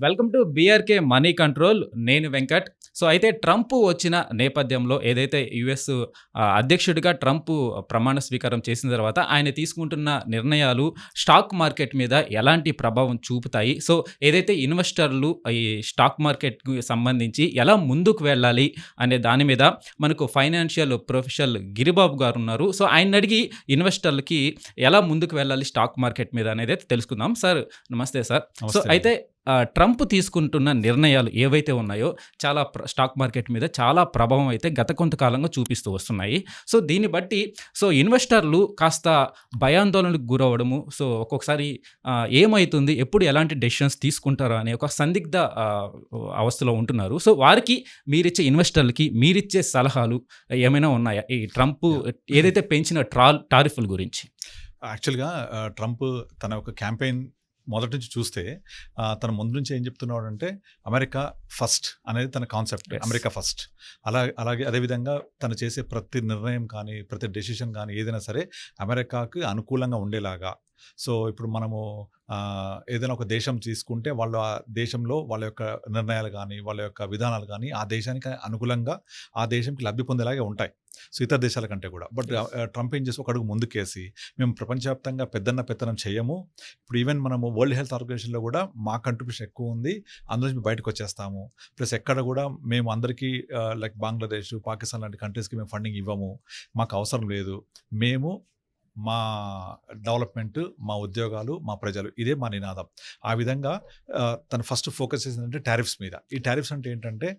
Welcome to BRK money control. నేను Venkat. So, అయితే Trump వచ్చిన నేపథ్యంలో ఏదైతే యూఎస్ అధ్యక్షుడిగా ట్రంప్ ప్రమాణ స్వీకారం చేసిన తర్వాత ఆయన తీసుకుంటున్న నిర్ణయాలు స్టాక్ మార్కెట్ మీద ఎలాంటి ప్రభావం చూపుతాయి? సో, ఏదైతే ఇన్వెస్టర్లు ఈ స్టాక్ మార్కెట్‌కి సంబంధించి ఎలా ముందుకు వెళ్ళాలి అనే దాని మీద మనకు ఫైనాన్షియల్ ప్రొఫెషనల్ గిరిబాబు గారున్నారు. సో, ఆయన్నడిగి ఇన్వెస్టర్లకి ఎలా ముందుకు వెళ్ళాలి స్టాక్ మార్కెట్ మీద అనేదైతే తెలుసుకుందాం. సార్ నమస్తే సార్. సో, నమస్తే అండి. అయితే ట్రంప్ తీసుకుంటున్న నిర్ణయాలు ఏవైతే ఉన్నాయో చాలా స్టాక్ మార్కెట్ మీద చాలా ప్రభావం అయితే గత కొంతకాలంగా చూపిస్తూ వస్తున్నాయి. సో, దీన్ని బట్టి ఇన్వెస్టర్లు కాస్త భయాందోళనకు గురవ్వడము, సో ఒక్కొక్కసారి ఏమైతుంది? ఎప్పుడు ఎలాంటి డెసిషన్స్ తీసుకుంటారా అనే ఒక సందిగ్ధ అవస్థలో ఉంటున్నారు. సో, వారికి మీరిచ్చే ఇన్వెస్టర్లకి మీరిచ్చే సలహాలు ఏమైనా ఉన్నాయా? ఈ ట్రంప్ ఏదైతే పెంచిన టారిఫ్‌ల గురించి? యాక్చువల్‌గా ట్రంప్ తన యొక్క క్యాంపెయిన్ మొదటి నుంచి చూస్తే తన ముందు నుంచి ఏం చెప్తున్నాడంటే అమెరికా ఫస్ట్ అనేది తన కాన్సెప్ట్. యెస్. America first. అలాగే అదేవిధంగా తను చేసే ప్రతి నిర్ణయం కానీ, ప్రతి డెసిషన్ కానీ ఏదైనా సరే అమెరికాకి అనుకూలంగా ఉండేలాగా. సో, ఇప్పుడు మనము ఏదైనా ఒక దేశం తీసుకుంటే వాళ్ళు ఆ దేశంలో వాళ్ళ యొక్క నిర్ణయాలు కానీ, వాళ్ళ యొక్క విధానాలు కానీ ఆ దేశానికి అనుకూలంగా ఆ దేశంకి లబ్ధి పొందేలాగే ఉంటాయి. సో, ఇతర దేశాల కంటే కూడా. బట్ ట్రంప్ ఏం చేసి ఒక అడుగు ముందుకేసి మేము ప్రపంచవ్యాప్తంగా పెత్తనం చేయము. ఇప్పుడు ఈవెన్ మనము వరల్డ్ హెల్త్ ఆర్గనైజేషన్లో కూడా మా కంట్రిబ్యూషన్ ఎక్కువ ఉంది, అందులో నుంచి బయటకు వచ్చేస్తాము. ప్లస్ ఎక్కడ కూడా మేము అందరికీ లైక్ బంగ్లాదేశ్, పాకిస్తాన్ లాంటి కంట్రీస్కి మేము ఫండింగ్ ఇవ్వము, మాకు అవసరం లేదు. మేము మా డెవలప్మెంట్, మా ఉద్యోగాలు, మా ప్రజలు, ఇదే మా నినాదం. ఆ విధంగా తను ఫస్ట్ ఫోకస్ చేసిందంటే టారిఫ్స్ మీద. ఈ టారిఫ్స్ అంటే ఏంటంటే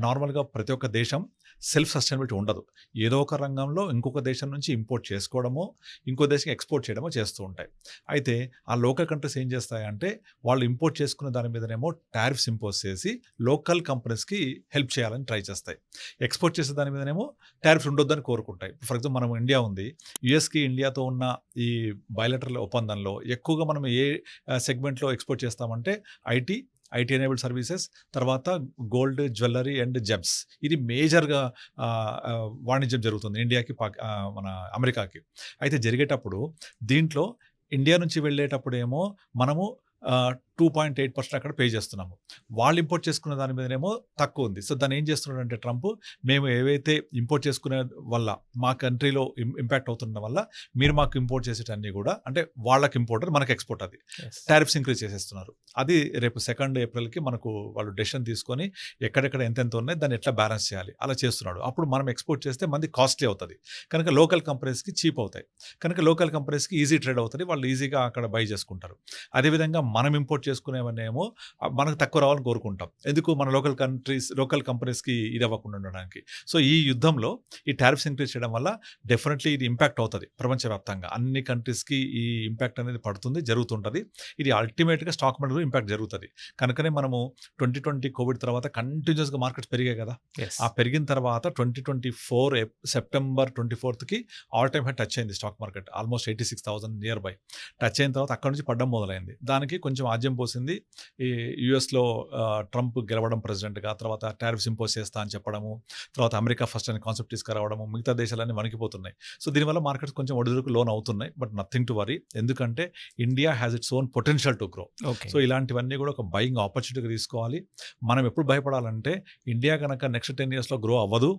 నార్మల్గా ప్రతి ఒక్క దేశం సెల్ఫ్ సస్టైనబిలిటీ ఉండదు. ఏదో ఒక రంగంలో ఇంకొక దేశం నుంచి ఇంపోర్ట్ చేసుకోవడమో, ఇంకో దేశం ఎక్స్పోర్ట్ చేయడమో చేస్తూ ఉంటాయి. అయితే ఆ లోకల్ కంట్రీస్ ఏం చేస్తాయంటే వాళ్ళు ఇంపోర్ట్ చేసుకున్న దాని మీదనేమో టారిఫ్స్ ఇంపోజ్ చేసి లోకల్ కంపెనీస్కి హెల్ప్ చేయాలని ట్రై చేస్తాయి. ఎక్స్పోర్ట్ చేసే దాని మీదనేమో టారిఫ్స్ ఉండొద్దని కోరుకుంటాయి. ఫర్ ఎగ్జాంపుల్ మనం ఇండియా ఉంది, యుఎస్కి ఇండియాతో ఉన్న ఈ బయలటరల్ ఒప్పందంలో ఎక్కువగా మనం ఏ సెగ్మెంట్లో ఎక్స్పోర్ట్ చేస్తామంటే ఐటీ ఎనేబుల్డ్ సర్వీసెస్, తర్వాత గోల్డ్, జ్యువెలరీ అండ్ జెమ్స్. ఇది మేజర్గా వాణిజ్యం జరుగుతుంది ఇండియాకి, మన అమెరికాకి. అయితే జరిగేటప్పుడు దీంట్లో ఇండియా నుంచి వెళ్ళేటప్పుడేమో మనము 2.8% అక్కడ పే చేస్తున్నాము. వాళ్ళు ఇంపోర్ట్ చేసుకున్న దాని మీదనేమో తక్కువ ఉంది. సో, దాన్ని ఏం చేస్తున్నాడంటే ట్రంప్, మేము ఏవైతే ఇంపోర్ట్ చేసుకునే వల్ల మా కంట్రీలో ఇంపాక్ట్ అవుతుండడం వల్ల మీరు మాకు ఇంపోర్ట్ చేసేటన్నీ కూడా, అంటే వాళ్ళకి ఇంపోర్టర్ మనకు ఎక్స్పోర్ట్, అది టారిఫ్స్ ఇంక్రీజ్ చేసేస్తున్నారు. అది రేపు 2 ఏప్రిల్కి మనకు వాళ్ళు డెసిషన్ తీసుకొని ఎక్కడెక్కడ ఎంతెంత ఉన్నాయి దాన్ని ఎట్లా బ్యాలెన్స్ చేయాలి అలా చేస్తున్నాడు. అప్పుడు మనం ఎక్స్పోర్ట్ చేస్తే మంది కాస్ట్లీ అవుతుంది కనుక లోకల్ కంపెనీస్కి చీప్ అవుతాయి, కనుక లోకల్ కంపెనీస్కి ఈజీ ట్రేడ్ అవుతుంది, వాళ్ళు ఈజీగా అక్కడ బై చేసుకుంటారు. అదేవిధంగా మనం ఇంపోర్ట్ చేసుకునేవనేమో మనకు తక్కువ రావాలని కోరుకుంటాం. ఎందుకు? మన లోకల్ కంపెనీస్కి ఇది అవ్వకుండా ఉండడానికి. సో, ఈ యుద్ధంలో ఈ టారిఫ్స్ ఇంక్రీజ్ చేయడం వల్ల డెఫినెట్లీ ఇది ఇంపాక్ట్ అవుతుంది ప్రపంచవ్యాప్తంగా. అన్ని కంట్రీస్కి ఈ ఇంపాక్ట్ అనేది పడుతుంది, జరుగుతుంటుంది. ఇది అల్టిమేట్గా స్టాక్ మార్కెట్ ఇంపాక్ట్ జరుగుతుంది. కనుకనే మనము 2020 కోవిడ్ తర్వాత కంటిన్యూస్గా మార్కెట్స్ పెరిగాయి కదా. ఆ పెరిగిన తర్వాత 2024 సెప్టెంబర్ 24కి ఆల్ టైమ్ హై టచ్ అయింది stock market. Almost 86,000 near by touch అయిన తర్వాత అక్కడ నుంచి పడ్డం మొదలైంది. దానికి కొంచెం ఆజ్యం పోసింది ఈ యూఎస్లో ట్రంప్ గెలవడం ప్రెసిడెంట్గా, తర్వాత టారిఫ్స్ ఇంపోజ్ చేస్తా అని చెప్పడము, తర్వాత అమెరికా ఫస్ట్ అనే కాన్సెప్ట్ తీసుకురావడము, మిగతా దేశాలన్నీ వణికిపోతున్నాయి. సో, దీనివల్ల మార్కెట్స్ కొంచెం ఒడిదుడుకు లోన్ అవుతున్నాయి. బట్ నథింగ్ టు వరీ, ఎందుకంటే India has its own potential to grow. So, ఇలాంటివన్నీ కూడా ఒక బయింగ్ ఆపర్చునిటీగా తీసుకోవాలి. మనం ఎప్పుడు భయపడాలంటే ఇండియా కనుక నెక్స్ట్ 10 yearsలో గ్రో అవ్వదు,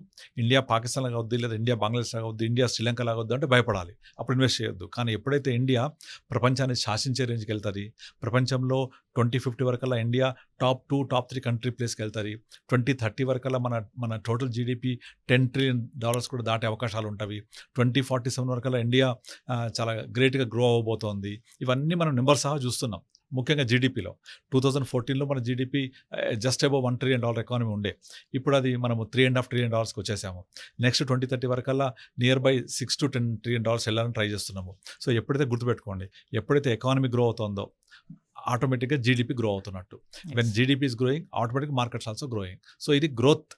ఇండియా పాకిస్తాన్ లాగా అవుద్ది, లేదా ఇండియా బంగ్లాదేశ్ లాగా అవుద్ది, ఇండియా శ్రీలంక లాగా అవుద్ది అంటే భయపడాలి, అప్పుడు ఇన్వెస్ట్ చేయొద్దు. కానీ ఎప్పుడైతే ఇండియా ప్రపంచాన్ని శాసించే రేంజ్కి వెళ్తుంది, ప్రపంచంలో 2050 వరకల్లా ఇండియా టాప్ 2, టాప్ 3 కంట్రీ ప్లేస్కి వెళ్తుంది, 2030 వరకల్లా మన టోటల్ జీడిపి $10 trillion కూడా దాటే అవకాశాలు ఉంటాయి, 2047 వరకల్లా ఇండియా చాలా గ్రేట్గా గ్రో అవ్వబోతోంది. ఇవన్నీ మనం నెంబర్ సహా చూస్తున్నాం. ముఖ్యంగా జీడిపిలో 2014లో మన GDP just above $1 trillion economy ఉండే, ఇప్పుడు అది మనము $3.5 trillion వచ్చేసాము. నెక్స్ట్ 2030 వరకల్లా నియర్ బై $6 to $10 trillion వెళ్ళాలని ట్రై చేస్తున్నాము. సో, ఎప్పుడైతే గుర్తుపెట్టుకోండి, ఎప్పుడైతే ఎకానమీ గ్రో అవుతుందో ఆటోమేటిక్గా జీడిపి గ్రో అవుతున్నట్టు. When GDP is growing, automatic markets also growing. So, ఇది గ్రోత్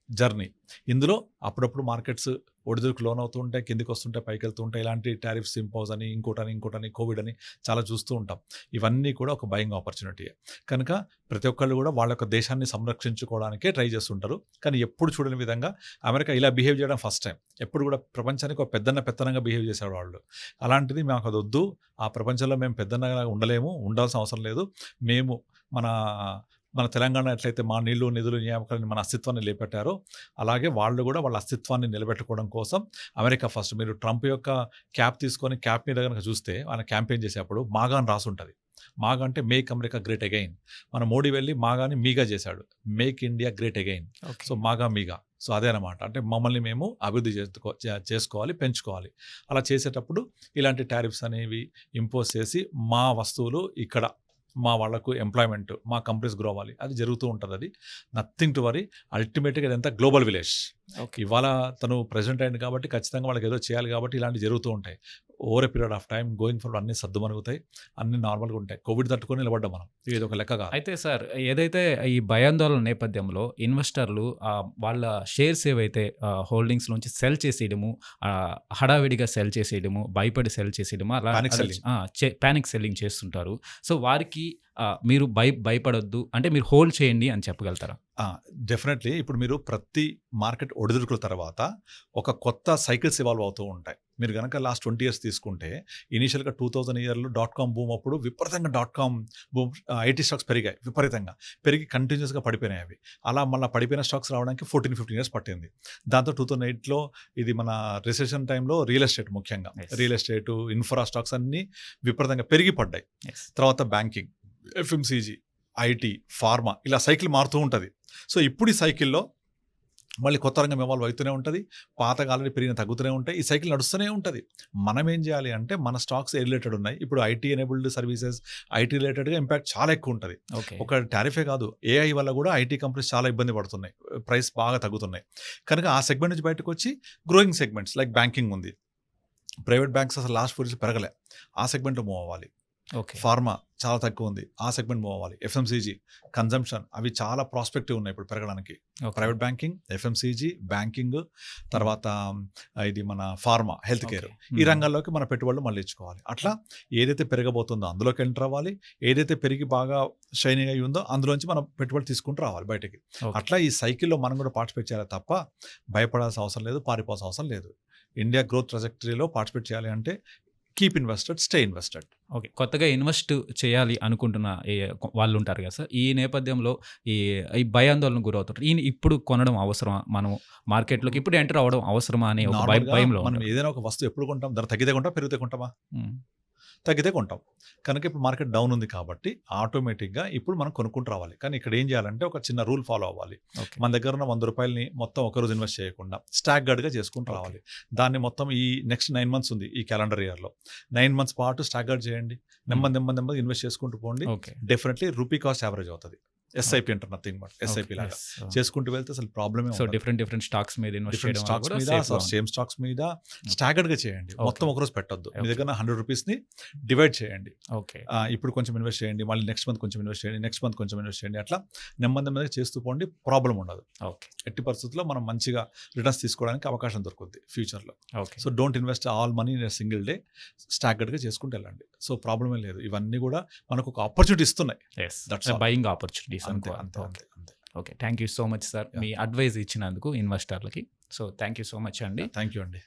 జర్నీ. ఇందులో అప్పుడప్పుడు మార్కెట్స్ ఒడిదుడుకు లోన్ అవుతూ ఉంటాయి, కిందికి వస్తుంటాయి, పైకి వెళ్తూ ఉంటాయి. ఇలాంటి టారిఫ్స్ ఇంపోజ్ అని, ఇంకోటని, కోవిడ్ అని చాలా చూస్తూ ఉంటాం. ఇవన్నీ కూడా ఒక బయింగ్ ఆపర్చునిటీ. కనుక ప్రతి ఒక్కళ్ళు కూడా వాళ్ళ యొక్క దేశాన్ని సంరక్షించుకోవడానికే ట్రై చేస్తుంటారు. కానీ ఎప్పుడు చూడని విధంగా అమెరికా ఇలా బిహేవ్ చేయడం ఫస్ట్ టైం. ఎప్పుడు కూడా ప్రపంచానికి ఒక పెత్తనంగా బిహేవ్ చేసేవాడు వాళ్ళు. అలాంటిది మాకు అది వద్దు, ఆ ప్రపంచంలో మేము పెద్దన్నగా ఉండలేము, ఉండాల్సిన అవసరం లేదు, మేము మన మన తెలంగాణ ఎట్లయితే మా నీళ్లు నిధులు నియామకాలని మన అస్తిత్వాన్ని నిలబెట్టారో అలాగే వాళ్ళు కూడా వాళ్ళ అస్తిత్వాన్ని నిలబెట్టుకోవడం కోసం అమెరికా ఫస్ట్. మీరు ట్రంప్ యొక్క క్యాప్ తీసుకొని క్యాప్ మీద కనుక చూస్తే ఆయన క్యాంపెయిన్ చేసేప్పుడు మాగా అని రాసి ఉంటుంది. మాగా అంటే మేక్ అమెరికా గ్రేట్ అగైన్. మన మోడీ వెళ్ళి మాగాని మీగా చేశాడు, make India great again. So MAGA MIGA, so అదే అనమాట. అంటే మమ్మల్ని మేము అభివృద్ధి చేసుకోవాలి, పెంచుకోవాలి. అలా చేసేటప్పుడు ఇలాంటి టారిఫ్స్ అనేవి ఇంపోజ్ చేసి మా వస్తువులు ఇక్కడ మా వాళ్ళకు ఎంప్లాయ్మెంట్, మా కంపెనీస్ గ్రో అవ్వాలి, అది జరుగుతూ ఉంటుంది. అది నథింగ్ టు వరీ. అల్టిమేట్గా ఇదంతా గ్లోబల్ విలేజ్. ఇవాళ తను ప్రెసిడెంట్ అయింది కాబట్టి ఖచ్చితంగా వాళ్ళకి ఏదో చేయాలి కాబట్టి ఇలాంటివి జరుగుతూ ఉంటాయి. Over a period of time going forward అన్ని సర్దుమణుగుతాయి, అన్ని నార్మల్గా ఉంటాయి. కోవిడ్ తట్టుకొని నిలబడ్డాం మనం, ఇది ఒక లెక్క కాదు. అయితే సార్, ఏదైతే ఈ భయాందోళన నేపథ్యంలో ఇన్వెస్టర్లు వాళ్ళ షేర్స్ ఏవైతే హోల్డింగ్స్ నుంచి సెల్ చేసేయడము, హడావిడిగా సెల్ చేసేయడము, భయపడి సెల్ చేసేయడము, అలా Panic selling. పానిక్ సెల్లింగ్ చేస్తుంటారు. సో వారికి మీరు భయపడొద్దు అంటే మీరు హోల్డ్ చేయండి అని చెప్పగలుగుతారా? డెఫినెట్లీ. ఇప్పుడు మీరు ప్రతి మార్కెట్ ఒడిదుడుకుల తర్వాత ఒక కొత్త సైకిల్స్ ఇవాల్వ్ అవుతూ ఉంటాయి. మీరు కనుక లాస్ట్ 20 years తీసుకుంటే ఇనీషియల్గా 2000 ఇయర్లో .com బూమ్ అప్పుడు విపరీతంగా .com బూమ్, ఐటీ స్టాక్స్ పెరిగాయి, విపరీతంగా పెరిగి కంటిన్యూస్గా పడిపోయినాయి అవి. అలా మళ్ళీ పడిపోయిన స్టాక్స్ రావడానికి 14-15 years పట్టింది. దాంతో 2008లో ఇది మన రిసెషన్ టైంలో రియల్ ఎస్టేట్, ముఖ్యంగా రియల్ ఎస్టేట్, ఇన్ఫ్రా స్టాక్స్ అన్నీ విపరీతంగా పెరిగి పడ్డాయి. తర్వాత బ్యాంకింగ్, ఎఫ్ఎంసీజీ, ఐటీ, ఫార్మా, ఇలా సైకిల్ మారుతూ ఉంటుంది. సో ఇప్పుడు ఈ సైకిల్లో మళ్ళీ కొత్త రంగం ఇవాల్వ్ అవుతూనే ఉంటుంది, పాతగా ఆల్రెడీ పెరిగిన తగ్గుతూనే ఉంటాయి, ఈ సైకిల్ నడుస్తూనే ఉంటుంది. మనం ఏం చేయాలి అంటే మన స్టాక్స్ ఏ రిలేటెడ్ ఉన్నాయి, ఇప్పుడు ఐటీ ఎనేబుల్డ్ సర్వీసెస్, ఐటీ రిలేటెడ్గా ఇంపాక్ట్ చాలా ఎక్కువ ఉంటుంది. ఒక టారిఫే కాదు, ఏఐ వల్ల కూడా ఐటీ కంపెనీస్ చాలా ఇబ్బంది పడుతున్నాయి, ప్రైస్ బాగా తగ్గుతున్నాయి. కనుక ఆ సెగ్మెంట్ నుంచి బయటకు వచ్చి గ్రోయింగ్ సెగ్మెంట్స్ లైక్ బ్యాంకింగ్ ఉంది, ప్రైవేట్ బ్యాంక్స్ అసలు లాస్ట్ 4 years పెరగలే, ఆ సెగ్మెంట్ మూవ్ అవ్వాలి. ఫార్మా చాలా తక్కువ ఉంది, ఆ సెగ్మెంట్ మూవ్ అవ్వాలి. ఎఫ్ఎంసీజీ, కన్జంప్షన్, అవి చాలా ప్రాస్పెక్టివ్ ఉన్నాయి ఇప్పుడు పెరగడానికి. ప్రైవేట్ బ్యాంకింగ్, ఎఫ్ఎంసీజీ, బ్యాంకింగ్, తర్వాత ఇది మన ఫార్మా, హెల్త్ కేర్, ఈ రంగాల్లోకి మన పెట్టుబడులు మళ్ళీ ఇచ్చుకోవాలి. అట్లా ఏదైతే పెరగబోతుందో అందులోకి ఎంటర్ అవ్వాలి, ఏదైతే పెరిగి బాగా షైనింగ్ అయ్యి ఉందో అందులోంచి మనం పెట్టుబడి తీసుకుంటూ రావాలి బయటికి. అట్లా ఈ సైకిల్లో మనం కూడా పార్టిసిపేట్ చేయాలి తప్ప భయపడాల్సిన అవసరం లేదు, పారిపోవాల్సిన అవసరం లేదు. ఇండియా గ్రోత్ ట్రాజెక్టరీలో పార్టిసిపేట్ చేయాలి అంటే keep invested, stay invested. Okay. కొత్తగా ఇన్వెస్ట్ చేయాలి అనుకుంటున్న వాళ్ళు ఉంటారు కదా సార్, ఈ నేపథ్యంలో ఈ భయాందోళనకు గురవుతారు. ఇప్పుడు కొనడం అవసరమా, మనం మార్కెట్లోకి ఇప్పుడు ఎంటర్ అవ్వడం అవసరమా అనే ఒక భయంలో మనం ఏదైనా ఒక వస్తువు ఎప్పుడు కొంటాం, ధర తగ్గితే కొంటాం, పెరిగితే కొంటామా? తగ్గితే కొంటాం. కనుక ఇప్పుడు మార్కెట్ డౌన్ ఉంది కాబట్టి ఆటోమేటిక్గా ఇప్పుడు మనం కొనుక్కుంటూ రావాలి. కానీ ఇక్కడ ఏం చేయాలంటే ఒక చిన్న రూల్ ఫాలో అవ్వాలి. మన దగ్గర ఉన్న 100 రూపాయలని మొత్తం ఒకరోజు ఇన్వెస్ట్ చేయకుండా స్టాగర్డ్గా చేసుకుంటూ రావాలి. దాన్ని మొత్తం ఈ నెక్స్ట్ 9 months ఉంది ఈ క్యాలెండర్ ఇయర్లో, 9 months పాటు స్టాగర్డ్ చేయండి. నెమ్మది ఇన్వెస్ట్ చేసుకుంటూ పోండి. డెఫినెట్లీ రూపీ కాస్ట్ యావరేజ్ అవుతుంది. ఎస్ఐపి అంటారు, నథింగ్ బట్ ఎస్ఐపి లాగా చేసుకుంటూ వెళ్తే అసలు ప్రాబ్లమే. సో డిఫరెంట్ స్టాక్స్ మీద ఇన్వెస్ట్ చేయడం, స్టాక్స్ మీద, సేమ్ స్టాక్స్ మీద స్టాగర్డ్ గా చేయండి. మొత్తం ఒకరోజు పెట్టొద్దు. మీ దగ్గర 100 రూపీస్ని డివైడ్ చేయండి. ఇప్పుడు కొంచెం ఇన్వెస్ట్ చేయండి, మళ్ళీ నెక్స్ట్ మంత్ కొంచెం ఇన్వెస్ట్ చేయండి, నెక్స్ట్ మంత్ కొంచెం ఇన్వెస్ట్ చేయండి. అట్లా నెమ్మదిగా చేస్తూ పోండి, ప్రాబ్లం ఉండదు. ఎట్టి పరిస్థితుల్లో మనం మంచిగా రిటర్న్స్ తీసుకోవడానికి అవకాశం దొరుకుతుంది ఫ్యూచర్లో. So don't invest all money in single day, స్టాగర్డ్గా చేసుకుంటూ వెళ్ళండి. సో ప్రాబ్లమే లేదు. ఇవన్నీ కూడా మనకు ఒక ఆపర్చునిటీ ఇస్తున్నాయి, బయింగ్ ఆపర్చునిటీస్. అంతే. Okay, thank you so much sir, మీ అడ్వైజ్ ఇచ్చినందుకు ఇన్వెస్టర్లకి. So thank you so much అండి. థ్యాంక్ యూ అండి.